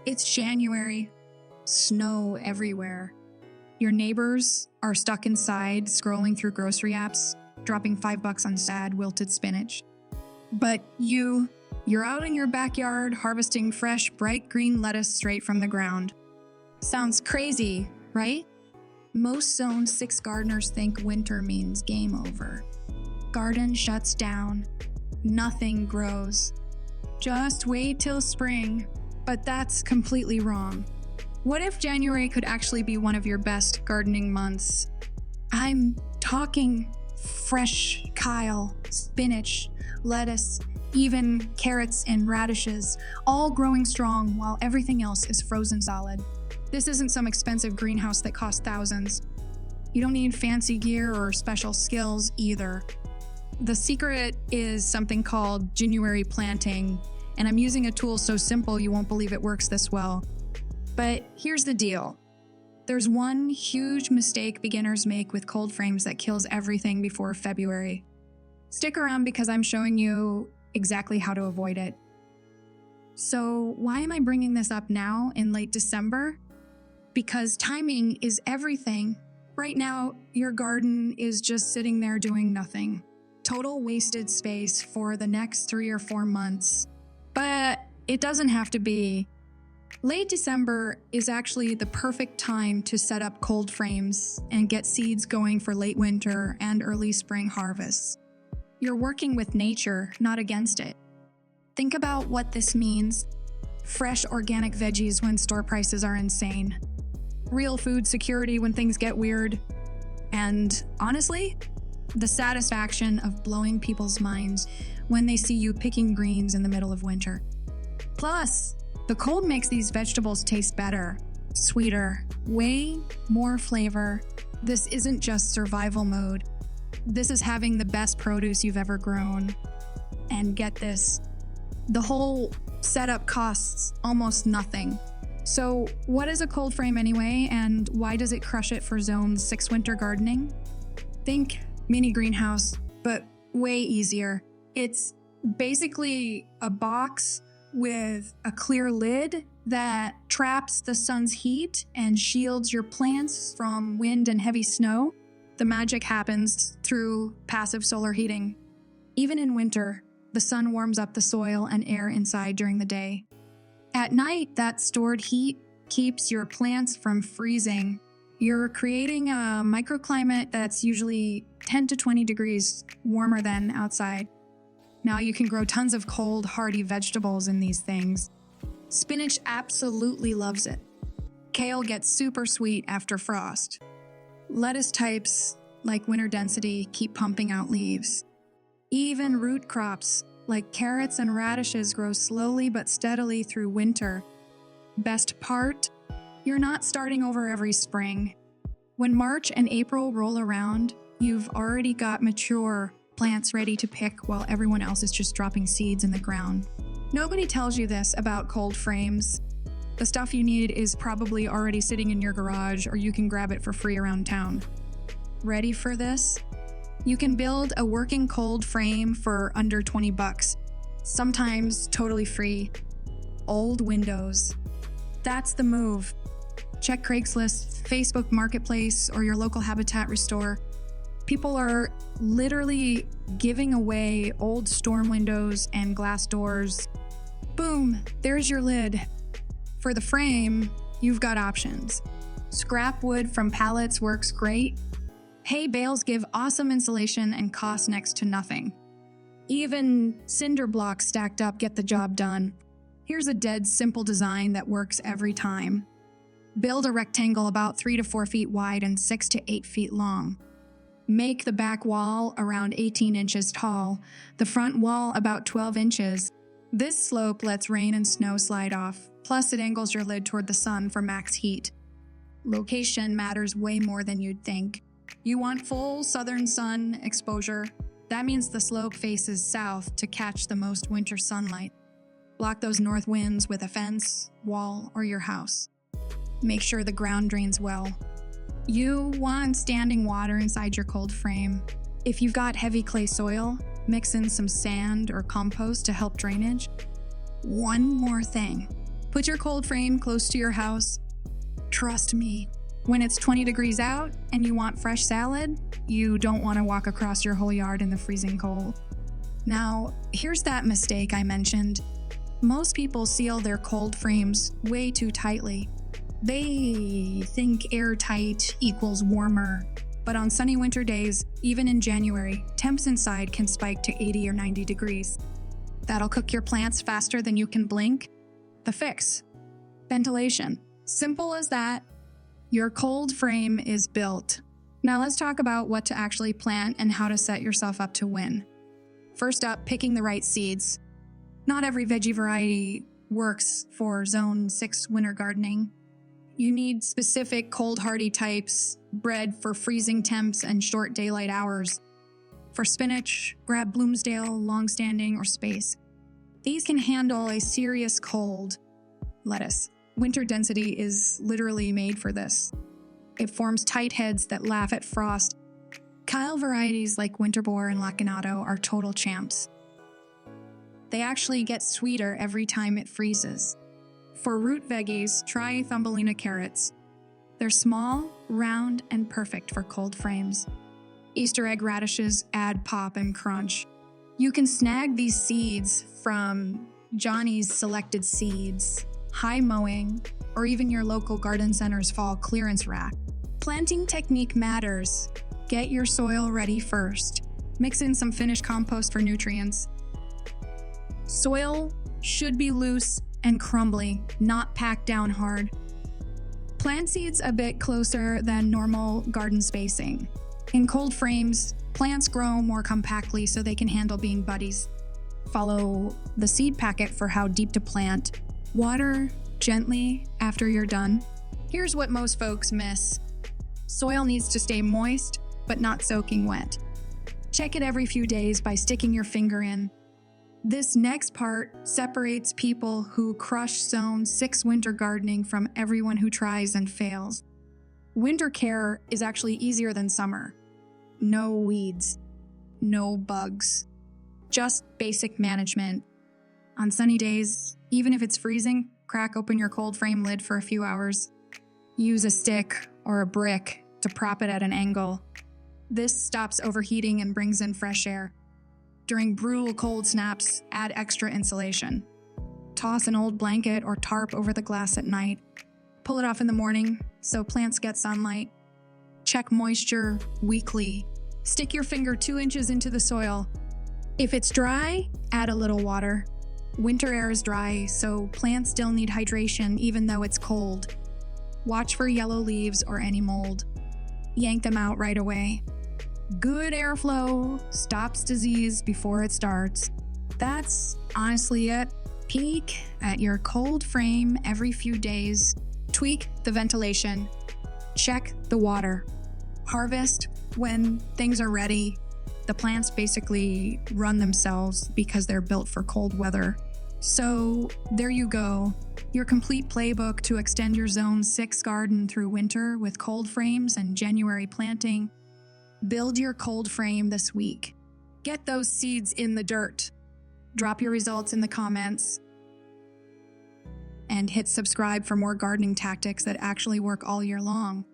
It's January, snow everywhere. Your neighbors are stuck inside scrolling through grocery apps, dropping $5 on sad, wilted spinach. But you're out in your backyard harvesting fresh, bright green lettuce straight from the ground. Sounds crazy, right? Most Zone 6 gardeners think winter means game over. Garden shuts down. Nothing grows. Just wait till spring. But that's completely wrong. What if January could actually be one of your best gardening months? I'm talking fresh kale, spinach, lettuce, even carrots and radishes, all growing strong while everything else is frozen solid. This isn't some expensive greenhouse that costs thousands. You don't need fancy gear or special skills either. The secret is something called January planting, and I'm using a tool so simple you won't believe it works this well. But here's the deal. There's one huge mistake beginners make with cold frames that kills everything before February. Stick around because I'm showing you exactly how to avoid it. So why am I bringing this up now in late December? Because timing is everything. Right now, your garden is just sitting there doing nothing. Total wasted space for the next 3 or 4 months. But it doesn't have to be. Late December is actually the perfect time to set up cold frames and get seeds going for late winter and early spring harvests. You're working with nature, not against it. Think about what this means. Fresh organic veggies when store prices are insane. Real food security when things get weird. And honestly, the satisfaction of blowing people's minds when they see you picking greens in the middle of winter. Plus, the cold makes these vegetables taste better, sweeter, way more flavor. This isn't just survival mode. This is having the best produce you've ever grown. And get this, the whole setup costs almost nothing. So what is a cold frame anyway, and why does it crush it for Zone 6 winter gardening? Think mini greenhouse, but way easier. It's basically a box with a clear lid that traps the sun's heat and shields your plants from wind and heavy snow. The magic happens through passive solar heating. Even in winter, the sun warms up the soil and air inside during the day. At night, that stored heat keeps your plants from freezing. You're creating a microclimate that's usually 10 to 20 degrees warmer than outside. Now you can grow tons of cold, hardy vegetables in these things. Spinach absolutely loves it. Kale gets super sweet after frost. Lettuce types, like winter density, keep pumping out leaves. Even root crops, like carrots and radishes, grow slowly but steadily through winter. Best part? You're not starting over every spring. When March and April roll around, you've already got mature plants ready to pick while everyone else is just dropping seeds in the ground. Nobody tells you this about cold frames. The stuff you need is probably already sitting in your garage, or you can grab it for free around town. Ready for this? You can build a working cold frame for under $20, sometimes totally free. Old windows. That's the move. Check Craigslist, Facebook Marketplace, or your local Habitat Restore. People are literally giving away old storm windows and glass doors. Boom, there's your lid. For the frame, you've got options. Scrap wood from pallets works great. Hay bales give awesome insulation and cost next to nothing. Even cinder blocks stacked up get the job done. Here's a dead simple design that works every time. Build a rectangle about 3 to 4 feet wide and 6 to 8 feet long. Make the back wall around 18 inches tall, the front wall about 12 inches. This slope lets rain and snow slide off, plus it angles your lid toward the sun for max heat. Location matters way more than you'd think. You want full southern sun exposure. That means the slope faces south to catch the most winter sunlight. Block those north winds with a fence, wall, or your house. Make sure the ground drains well. You want standing water inside your cold frame. If you've got heavy clay soil, mix in some sand or compost to help drainage. One more thing. Put your cold frame close to your house. Trust me, when it's 20 degrees out and you want fresh salad, you don't want to walk across your whole yard in the freezing cold. Now, here's that mistake I mentioned. Most people seal their cold frames way too tightly. They think airtight equals warmer, but on sunny winter days, even in January, temps inside can spike to 80 or 90 degrees. That'll cook your plants faster than you can blink. The fix: ventilation. Simple as that. Your cold frame is built. Now let's talk about what to actually plant and how to set yourself up to win. First up, picking the right seeds. Not every veggie variety works for Zone 6 winter gardening. You need specific cold-hardy types bred for freezing temps and short daylight hours. For spinach, grab Bloomsdale, Longstanding, or Space. These can handle a serious cold. Lettuce. Winter density is literally made for this. It forms tight heads that laugh at frost. Kale varieties like Winterbor and Lacinato are total champs. They actually get sweeter every time it freezes. For root veggies, try Thumbelina carrots. They're small, round, and perfect for cold frames. Easter egg radishes add pop and crunch. You can snag these seeds from Johnny's Selected Seeds, High Mowing, or even your local garden center's fall clearance rack. Planting technique matters. Get your soil ready first. Mix in some finished compost for nutrients. Soil should be loose and crumbly, not packed down hard. Plant seeds a bit closer than normal garden spacing. In cold frames, plants grow more compactly so they can handle being buddies. Follow the seed packet for how deep to plant. Water gently after you're done. Here's what most folks miss. Soil needs to stay moist, but not soaking wet. Check it every few days by sticking your finger in. This next part separates people who crush Zone 6 winter gardening from everyone who tries and fails. Winter care is actually easier than summer. No weeds, no bugs, just basic management. On sunny days, even if it's freezing, crack open your cold frame lid for a few hours. Use a stick or a brick to prop it at an angle. This stops overheating and brings in fresh air. During brutal cold snaps, add extra insulation. Toss an old blanket or tarp over the glass at night. Pull it off in the morning so plants get sunlight. Check moisture weekly. Stick your finger 2 inches into the soil. If it's dry, add a little water. Winter air is dry, so plants still need hydration even though it's cold. Watch for yellow leaves or any mold. Yank them out right away. Good airflow stops disease before it starts. That's honestly it. Peek at your cold frame every few days. Tweak the ventilation. Check the water. Harvest when things are ready. The plants basically run themselves because they're built for cold weather. So there you go. Your complete playbook to extend your Zone 6 garden through winter with cold frames and January planting. Build your cold frame this week. Get those seeds in the dirt. Drop your results in the comments. And hit subscribe for more gardening tactics that actually work all year long.